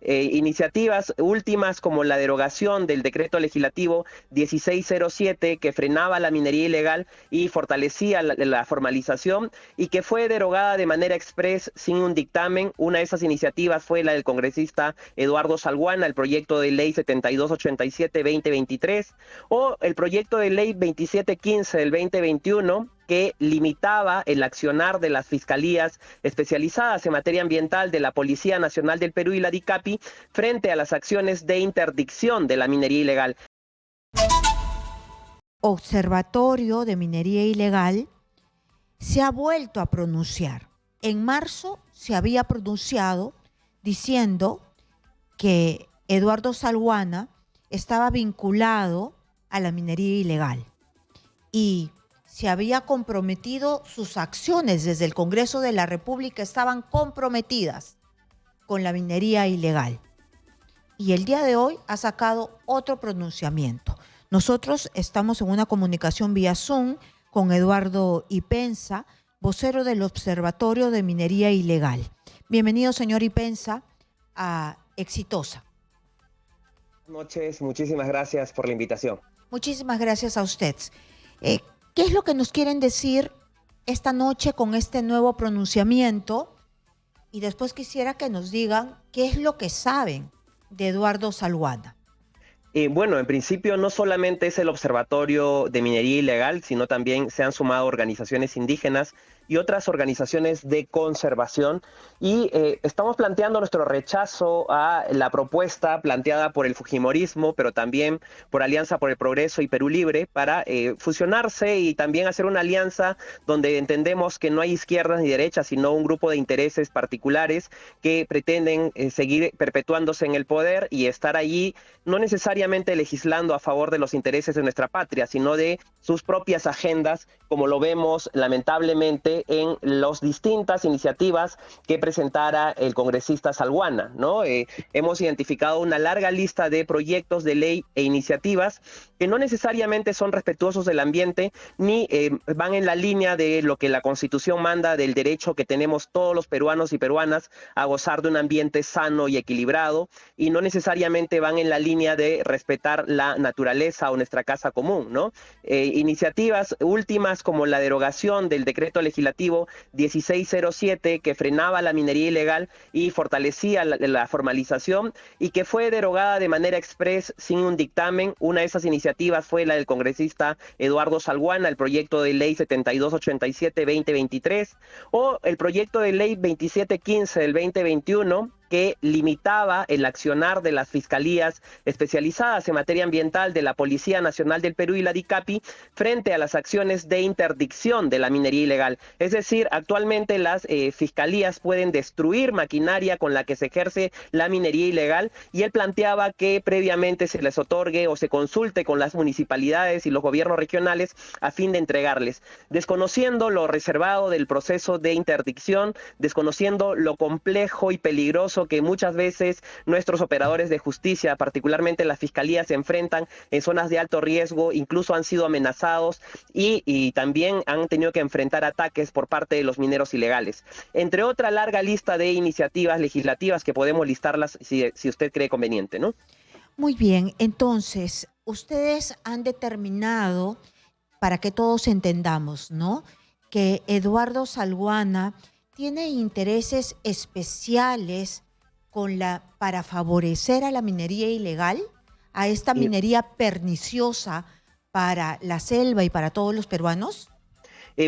Iniciativas últimas como la derogación del decreto legislativo 1607 que frenaba la minería ilegal y fortalecía la formalización y que fue derogada de manera express sin un dictamen. Una de esas iniciativas fue la del congresista Eduardo Salguana, el proyecto de ley 7287-2023, o el proyecto de ley 2715 del 2021, que limitaba el accionar de las fiscalías especializadas en materia ambiental de la Policía Nacional del Perú y la DICAPI frente a las acciones de interdicción de la minería ilegal. Observatorio de Minería Ilegal se ha vuelto a pronunciar. En marzo se había pronunciado diciendo que Eduardo Salguana estaba vinculado a la minería ilegal y se había comprometido, sus acciones desde el Congreso de la República estaban comprometidas con la minería ilegal. Y el día de hoy ha sacado otro pronunciamiento. Nosotros estamos en una comunicación vía Zoom con Eduardo Ipenza, vocero del Observatorio de Minería Ilegal. Bienvenido, señor Ipenza, a Exitosa. Buenas noches, muchísimas gracias por la invitación. Muchísimas gracias a usted. ¿Qué es lo que nos quieren decir esta noche con este nuevo pronunciamiento? Y después quisiera que nos digan qué es lo que saben de Eduardo Salguana. Bueno, en principio no solamente es el Observatorio de Minería Ilegal, sino también se han sumado organizaciones indígenas y otras organizaciones de conservación, y estamos planteando nuestro rechazo a la propuesta planteada por el fujimorismo, pero también por Alianza por el Progreso y Perú Libre, para fusionarse y también hacer una alianza donde entendemos que no hay izquierdas ni derechas, sino un grupo de intereses particulares que pretenden seguir perpetuándose en el poder y estar allí, no necesariamente legislando a favor de los intereses de nuestra patria, sino de sus propias agendas, como lo vemos lamentablemente en las distintas iniciativas que presentara el congresista Salguana, ¿no? Hemos identificado una larga lista de proyectos de ley e iniciativas que no necesariamente son respetuosos del ambiente ni van en la línea de lo que la Constitución manda, del derecho que tenemos todos los peruanos y peruanas a gozar de un ambiente sano y equilibrado, y no necesariamente van en la línea de respetar la naturaleza o nuestra casa común, ¿no? Iniciativas últimas como la derogación del decreto legislativo 1607 que frenaba la minería ilegal y fortalecía la formalización y que fue derogada de manera express sin un dictamen. Una de esas iniciativas fue la del congresista Eduardo Salguana, el proyecto de ley 7287-2023, o el proyecto de ley 2715 del 2021, que limitaba el accionar de las fiscalías especializadas en materia ambiental de la Policía Nacional del Perú y la DICAPI frente a las acciones de interdicción de la minería ilegal. Es decir, actualmente las fiscalías pueden destruir maquinaria con la que se ejerce la minería ilegal, y él planteaba que previamente se les otorgue o se consulte con las municipalidades y los gobiernos regionales a fin de entregarles, desconociendo lo reservado del proceso de interdicción, desconociendo lo complejo y peligroso que muchas veces nuestros operadores de justicia, particularmente las fiscalías, se enfrentan en zonas de alto riesgo, incluso han sido amenazados y también han tenido que enfrentar ataques por parte de los mineros ilegales. Entre otra larga lista de iniciativas legislativas que podemos listarlas si usted cree conveniente, ¿no? Muy bien, entonces, ustedes han determinado, para que todos entendamos, ¿no?, que Eduardo Salguana tiene intereses especiales para favorecer a la minería ilegal, a esta minería perniciosa para la selva y para todos los peruanos.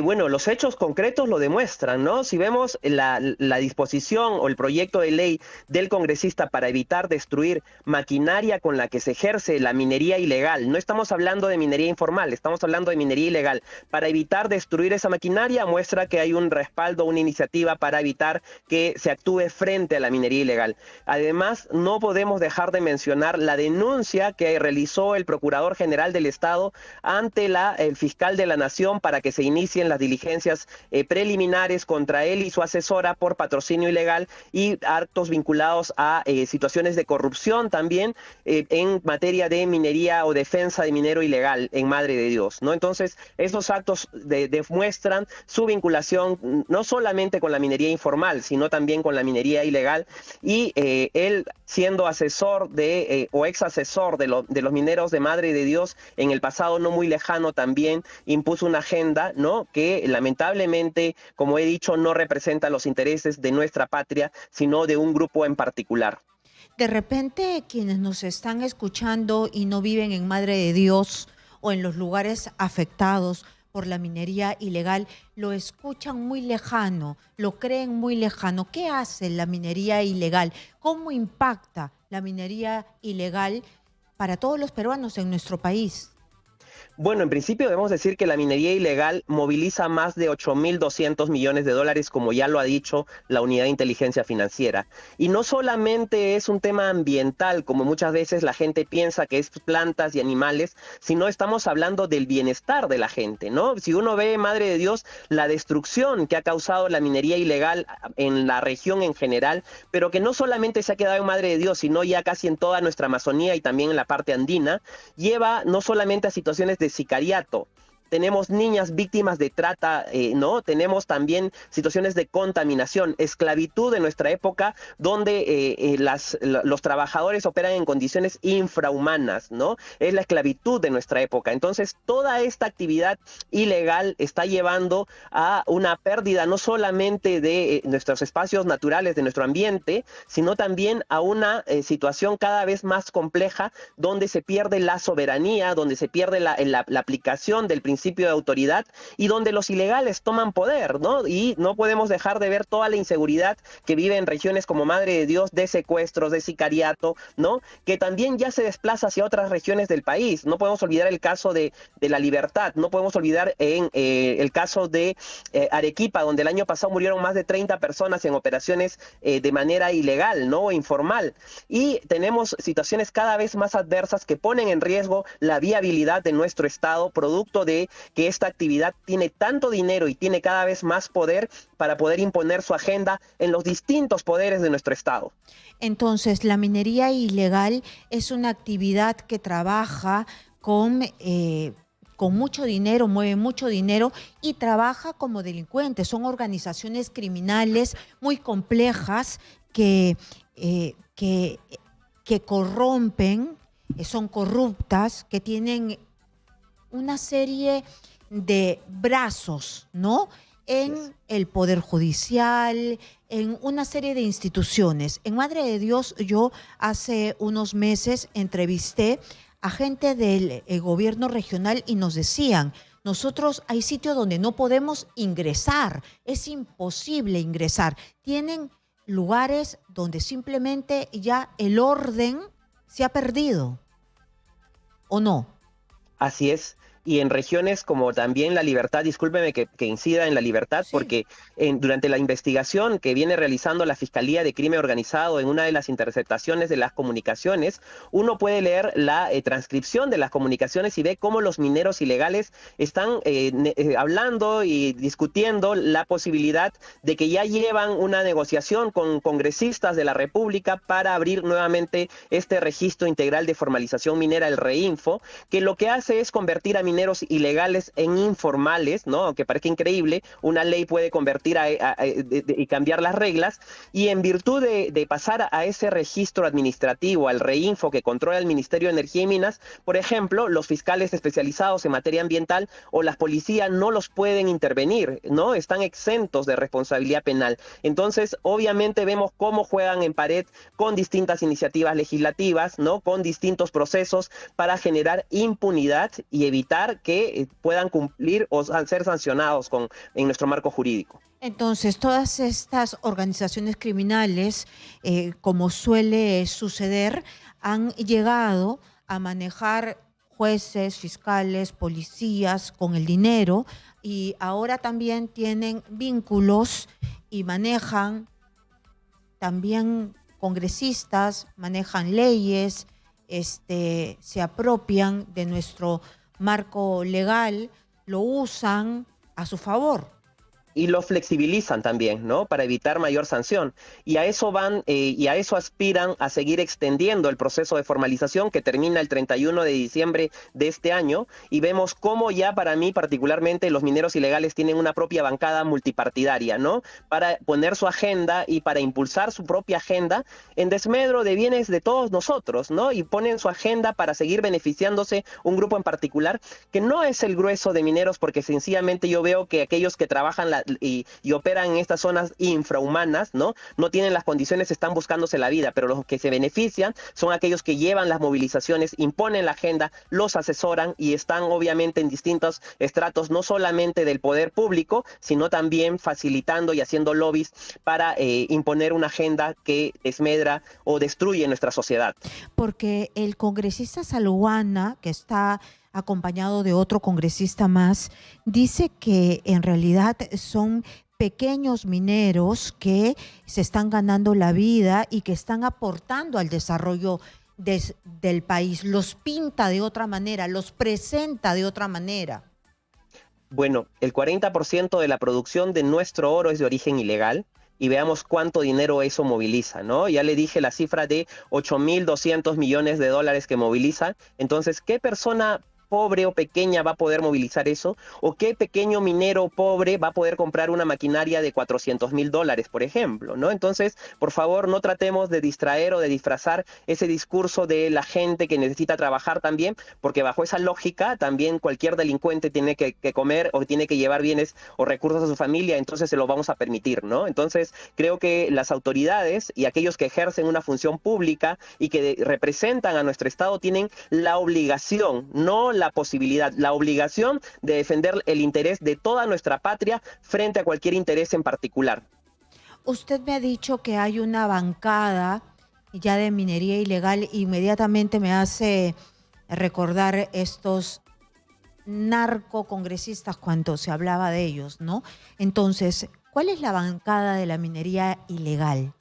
Bueno, los hechos concretos lo demuestran, ¿no? Si vemos la disposición o el proyecto de ley del congresista para evitar destruir maquinaria con la que se ejerce la minería ilegal, no estamos hablando de minería informal, estamos hablando de minería ilegal, para evitar destruir esa maquinaria, muestra que hay un respaldo, una iniciativa para evitar que se actúe frente a la minería ilegal. Además, no podemos dejar de mencionar la denuncia que realizó el Procurador General del Estado ante el fiscal de la Nación para que se inicie inicien las diligencias preliminares contra él y su asesora por patrocinio ilegal y actos vinculados a situaciones de corrupción también en materia de minería o defensa de minero ilegal en Madre de Dios, ¿no? Entonces, esos actos demuestran su vinculación no solamente con la minería informal, sino también con la minería ilegal, y él siendo asesor o ex asesor de los mineros de Madre de Dios en el pasado no muy lejano también impuso una agenda, ¿no?, que lamentablemente, como he dicho, no representa los intereses de nuestra patria, sino de un grupo en particular. De repente, quienes nos están escuchando y no viven en Madre de Dios o en los lugares afectados por la minería ilegal, lo escuchan muy lejano, lo creen muy lejano. ¿Qué hace la minería ilegal? ¿Cómo impacta la minería ilegal para todos los peruanos en nuestro país? Bueno, en principio debemos decir que la minería ilegal moviliza más de 8.200 millones de dólares, como ya lo ha dicho la Unidad de Inteligencia Financiera. Y no solamente es un tema ambiental, como muchas veces la gente piensa que es plantas y animales, sino estamos hablando del bienestar de la gente, ¿no? Si uno ve, Madre de Dios, la destrucción que ha causado la minería ilegal en la región en general, pero que no solamente se ha quedado en Madre de Dios, sino ya casi en toda nuestra Amazonía y también en la parte andina, lleva no solamente a situaciones de sicariato. Tenemos niñas víctimas de trata, ¿no? Tenemos también situaciones de contaminación, esclavitud de nuestra época, donde los trabajadores operan en condiciones infrahumanas, ¿no? Es la esclavitud de nuestra época. Entonces, toda esta actividad ilegal está llevando a una pérdida no solamente de nuestros espacios naturales, de nuestro ambiente, sino también a una situación cada vez más compleja, donde se pierde la soberanía, donde se pierde la aplicación del principio de autoridad y donde los ilegales toman poder, ¿no? Y no podemos dejar de ver toda la inseguridad que vive en regiones como Madre de Dios, de secuestros, de sicariato, ¿no? Que también ya se desplaza hacia otras regiones del país. No podemos olvidar el caso de La Libertad, no podemos olvidar el caso de Arequipa, donde el año pasado murieron más de 30 personas en operaciones de manera ilegal, ¿no?, o informal. Y tenemos situaciones cada vez más adversas que ponen en riesgo la viabilidad de nuestro Estado, producto de que esta actividad tiene tanto dinero y tiene cada vez más poder para poder imponer su agenda en los distintos poderes de nuestro Estado. Entonces, la minería ilegal es una actividad que trabaja con mucho dinero, mueve mucho dinero y trabaja como delincuentes. Son organizaciones criminales muy complejas que corrompen, son corruptas, que tienen una serie de brazos, ¿no?, en el Poder Judicial, en una serie de instituciones. En Madre de Dios, yo hace unos meses entrevisté a gente del gobierno regional y nos decían: nosotros hay sitios donde no podemos ingresar, es imposible ingresar. Tienen lugares donde simplemente ya el orden se ha perdido, ¿o no? Así es. Y en regiones como también La Libertad, discúlpeme que incida en La Libertad, Sí. porque durante la investigación que viene realizando la Fiscalía de Crimen Organizado en una de las interceptaciones de las comunicaciones, uno puede leer la transcripción de las comunicaciones y ve cómo los mineros ilegales están hablando y discutiendo la posibilidad de que ya llevan una negociación con congresistas de la República para abrir nuevamente este registro integral de formalización minera, el REINFO, que lo que hace es convertir a mineros ilegales en informales, ¿no? Aunque parezca increíble, una ley puede convertir y cambiar las reglas, y en virtud de pasar a ese registro administrativo, al REINFO que controla el Ministerio de Energía y Minas, por ejemplo, los fiscales especializados en materia ambiental o las policías no los pueden intervenir, ¿no? Están exentos de responsabilidad penal. Entonces, obviamente vemos cómo juegan en pared con distintas iniciativas legislativas, ¿no?, con distintos procesos para generar impunidad y evitar que puedan cumplir o ser sancionados en nuestro marco jurídico. Entonces, todas estas organizaciones criminales, como suele suceder, han llegado a manejar jueces, fiscales, policías con el dinero, y ahora también tienen vínculos y manejan también congresistas, manejan leyes, se apropian de nuestro marco legal, lo usan a su favor. Y lo flexibilizan también, ¿no? Para evitar mayor sanción. Y a eso van, y a eso aspiran a seguir extendiendo el proceso de formalización que termina el 31 de diciembre de este año. Y vemos cómo ya para mí particularmente los mineros ilegales tienen una propia bancada multipartidaria, ¿no? Para poner su agenda y para impulsar su propia agenda en desmedro de bienes de todos nosotros, ¿no? Y ponen su agenda para seguir beneficiándose un grupo en particular que no es el grueso de mineros, porque sencillamente yo veo que aquellos que trabajan y operan en estas zonas infrahumanas, ¿no? No tienen las condiciones, están buscándose la vida, pero los que se benefician son aquellos que llevan las movilizaciones, imponen la agenda, los asesoran y están obviamente en distintos estratos, no solamente del poder público, sino también facilitando y haciendo lobbies para imponer una agenda que desmedra o destruye nuestra sociedad. Porque el congresista Saluana, que está acompañado de otro congresista más, dice que en realidad son pequeños mineros que se están ganando la vida y que están aportando al desarrollo del país. Los pinta de otra manera, los presenta de otra manera. Bueno, el 40% de la producción de nuestro oro es de origen ilegal. Y veamos cuánto dinero eso moviliza, ¿no? Ya le dije la cifra de 8.200 millones de dólares que moviliza. Entonces, ¿qué persona pobre o pequeña va a poder movilizar eso? ¿O qué pequeño minero pobre va a poder comprar una maquinaria de 400.000 dólares, por ejemplo, ¿no? Entonces, por favor, no tratemos de distraer o de disfrazar ese discurso de la gente que necesita trabajar también, porque bajo esa lógica también cualquier delincuente tiene que comer o tiene que llevar bienes o recursos a su familia, entonces se lo vamos a permitir, ¿no? Entonces, creo que las autoridades y aquellos que ejercen una función pública y que representan a nuestro Estado tienen la obligación, no la posibilidad, la obligación de defender el interés de toda nuestra patria frente a cualquier interés en particular. Usted me ha dicho que hay una bancada ya de minería ilegal, inmediatamente me hace recordar estos narcocongresistas cuando se hablaba de ellos, ¿no? Entonces, ¿cuál es la bancada de la minería ilegal?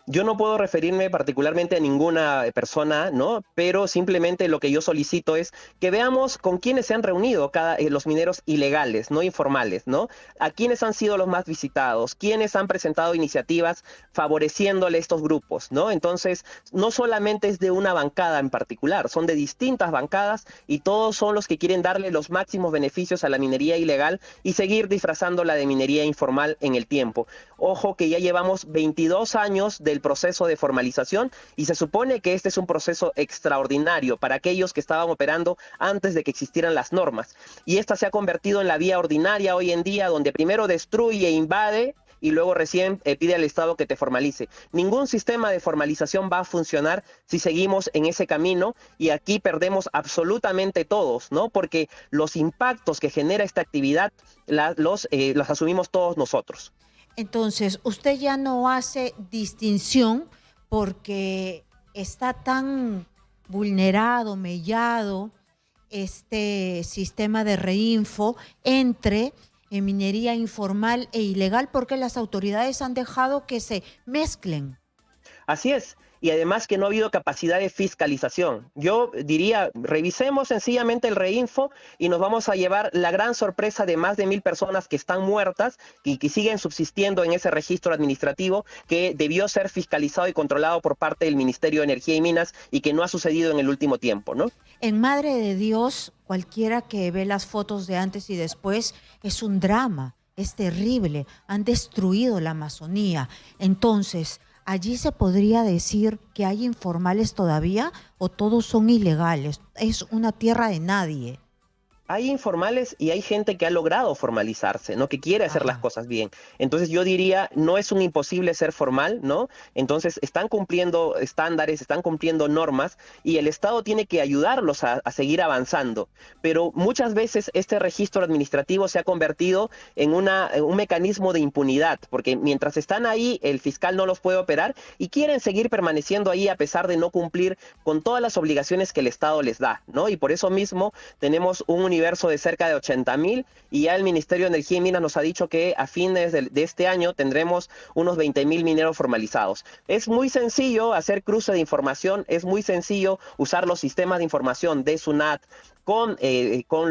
Yo no puedo referirme particularmente a ninguna persona, ¿no? Pero simplemente lo que yo solicito es que veamos con quiénes se han reunido los mineros ilegales, no informales, ¿no? A quiénes han sido los más visitados, quiénes han presentado iniciativas favoreciéndole a estos grupos, ¿no? Entonces, no solamente es de una bancada en particular, son de distintas bancadas y todos son los que quieren darle los máximos beneficios a la minería ilegal y seguir disfrazándola de minería informal en el tiempo. Ojo que ya llevamos 22 años del proceso de formalización y se supone que este es un proceso extraordinario para aquellos que estaban operando antes de que existieran las normas. Y esta se ha convertido en la vía ordinaria hoy en día, donde primero destruye e invade y luego recién pide al Estado que te formalice. Ningún sistema de formalización va a funcionar si seguimos en ese camino y aquí perdemos absolutamente todos, ¿no? Porque los impactos que genera esta actividad los asumimos todos nosotros. Entonces, usted ya no hace distinción porque está tan vulnerado, mellado este sistema de reinfo entre minería informal e ilegal, porque las autoridades han dejado que se mezclen. Así es. Y además que no ha habido capacidad de fiscalización. Yo diría, revisemos sencillamente el reinfo y nos vamos a llevar la gran sorpresa de más de 1.000 personas que están muertas y que siguen subsistiendo en ese registro administrativo que debió ser fiscalizado y controlado por parte del Ministerio de Energía y Minas y que no ha sucedido en el último tiempo, ¿no? En Madre de Dios, cualquiera que ve las fotos de antes y después, es un drama, es terrible. Han destruido la Amazonía. Entonces, ¿allí se podría decir que hay informales todavía o todos son ilegales? Es una tierra de nadie. Hay informales y hay gente que ha logrado formalizarse, ¿no? Que quiere hacer las cosas bien. Entonces yo diría, no es un imposible ser formal, ¿no? Entonces están cumpliendo estándares, están cumpliendo normas y el Estado tiene que ayudarlos a seguir avanzando. Pero muchas veces este registro administrativo se ha convertido en un mecanismo de impunidad, porque mientras están ahí, el fiscal no los puede operar y quieren seguir permaneciendo ahí a pesar de no cumplir con todas las obligaciones que el Estado les da, ¿no? Y por eso mismo tenemos un universo de cerca de 80.000 y ya el Ministerio de Energía y Minas nos ha dicho que a fines de este año tendremos unos 20.000 mineros formalizados. Es muy sencillo hacer cruce de información, es muy sencillo usar los sistemas de información de SUNAT, con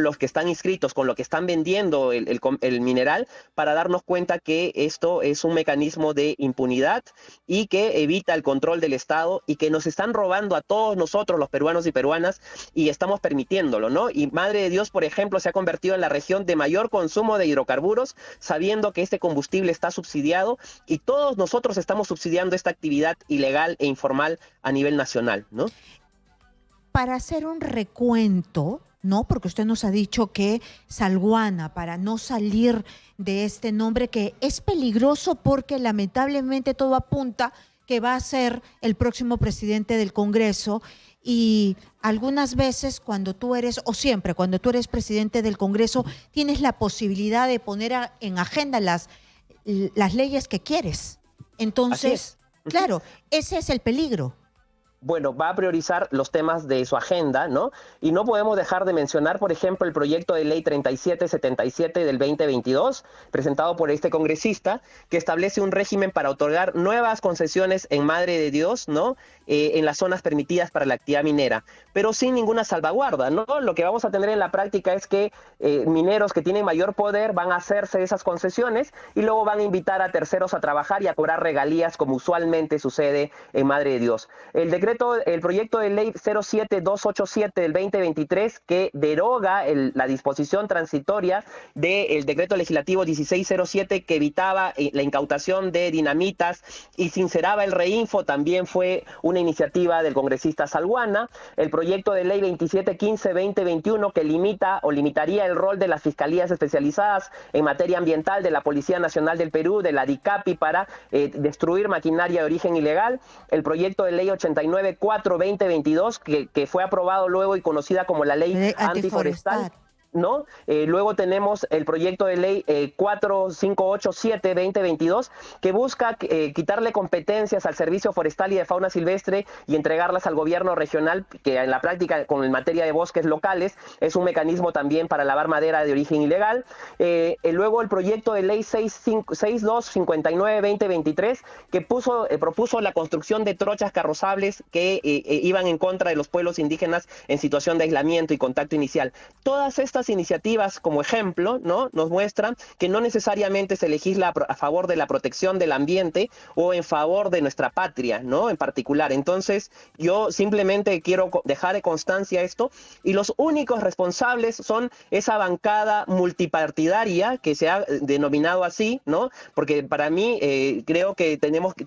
los que están inscritos, con lo que están vendiendo el mineral, para darnos cuenta que esto es un mecanismo de impunidad y que evita el control del Estado y que nos están robando a todos nosotros, los peruanos y peruanas, y estamos permitiéndolo, ¿no? Y Madre de Dios, por ejemplo, se ha convertido en la región de mayor consumo de hidrocarburos, sabiendo que este combustible está subsidiado y todos nosotros estamos subsidiando esta actividad ilegal e informal a nivel nacional, ¿no? Para hacer un recuento, ¿no? Porque usted nos ha dicho que Salguana, para no salir de este nombre que es peligroso porque lamentablemente todo apunta que va a ser el próximo presidente del Congreso, y algunas veces cuando tú eres, o siempre cuando tú eres presidente del Congreso, tienes la posibilidad de poner en agenda las leyes que quieres. Entonces, claro, ese es el peligro. Bueno, va a priorizar los temas de su agenda, ¿no? Y no podemos dejar de mencionar, por ejemplo, el proyecto de ley 3777 del 2022, presentado por este congresista, que establece un régimen para otorgar nuevas concesiones en Madre de Dios, ¿no? En las zonas permitidas para la actividad minera, pero sin ninguna salvaguarda, ¿no? Lo que vamos a tener en la práctica es que mineros que tienen mayor poder van a hacerse esas concesiones y luego van a invitar a terceros a trabajar y a cobrar regalías, como usualmente sucede en Madre de Dios. El proyecto de ley 07287 del 2023, que deroga la disposición transitoria del decreto legislativo 1607, que evitaba la incautación de dinamitas y sinceraba el reinfo, también fue una iniciativa del congresista Salguana. El proyecto de ley 2715-2021, que limita o limitaría el rol de las fiscalías especializadas en materia ambiental de la Policía Nacional del Perú, de la DICAPI, para destruir maquinaria de origen ilegal. El proyecto de ley 89-4-2022, que fue aprobado luego y conocida como la ley antiforestal, ¿no? Luego tenemos el proyecto de ley 4587-2022, que busca quitarle competencias al Servicio Forestal y de Fauna Silvestre y entregarlas al gobierno regional, que en la práctica, con en materia de bosques locales, es un mecanismo también para lavar madera de origen ilegal. Luego el proyecto de ley 6259-2023, que propuso la construcción de trochas carrozables que iban en contra de los pueblos indígenas en situación de aislamiento y contacto inicial. Todas estas iniciativas, como ejemplo, ¿no?, nos muestran que no necesariamente se legisla a favor de la protección del ambiente o en favor de nuestra patria, ¿no?, en particular. Entonces, yo simplemente quiero dejar de constancia esto, y los únicos responsables son esa bancada multipartidaria que se ha denominado así, ¿no? Porque para mí creo que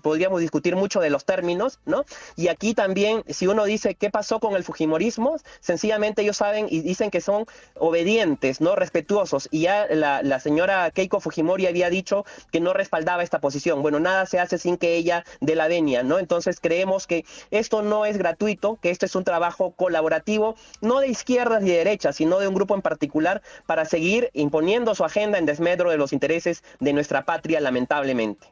podríamos discutir mucho de los términos, ¿no? Y aquí también, si uno dice qué pasó con el fujimorismo, sencillamente ellos saben y dicen que son obedientes, ¿no?, respetuosos, y ya la señora Keiko Fujimori había dicho que no respaldaba esta posición. Bueno, nada se hace sin que ella dé la venia, ¿no? Entonces creemos que esto no es gratuito, que esto es un trabajo colaborativo, no de izquierdas ni de derechas, sino de un grupo en particular, para seguir imponiendo su agenda en desmedro de los intereses de nuestra patria, lamentablemente.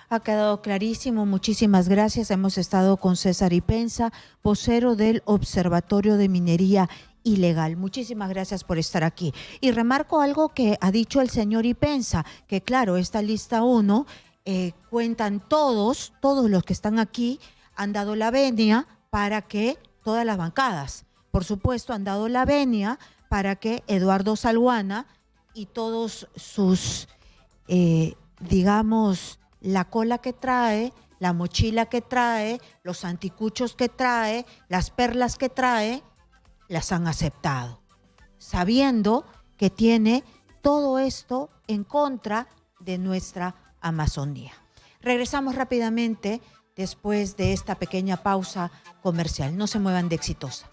Ha quedado clarísimo, muchísimas gracias. Hemos estado con César Ipenza, vocero del Observatorio de Minería Ilegal. Muchísimas gracias por estar aquí. Y remarco algo que ha dicho el señor Ipenza, que claro, esta lista 1 cuentan todos los que están aquí, han dado la venia para que todas las bancadas, por supuesto, han dado la venia para que Eduardo Salguana y todos sus, digamos, la cola que trae, la mochila que trae, los anticuchos que trae, las perlas que trae, las han aceptado, sabiendo que tiene todo esto en contra de nuestra Amazonía. Regresamos rápidamente después de esta pequeña pausa comercial. No se muevan de Exitosa.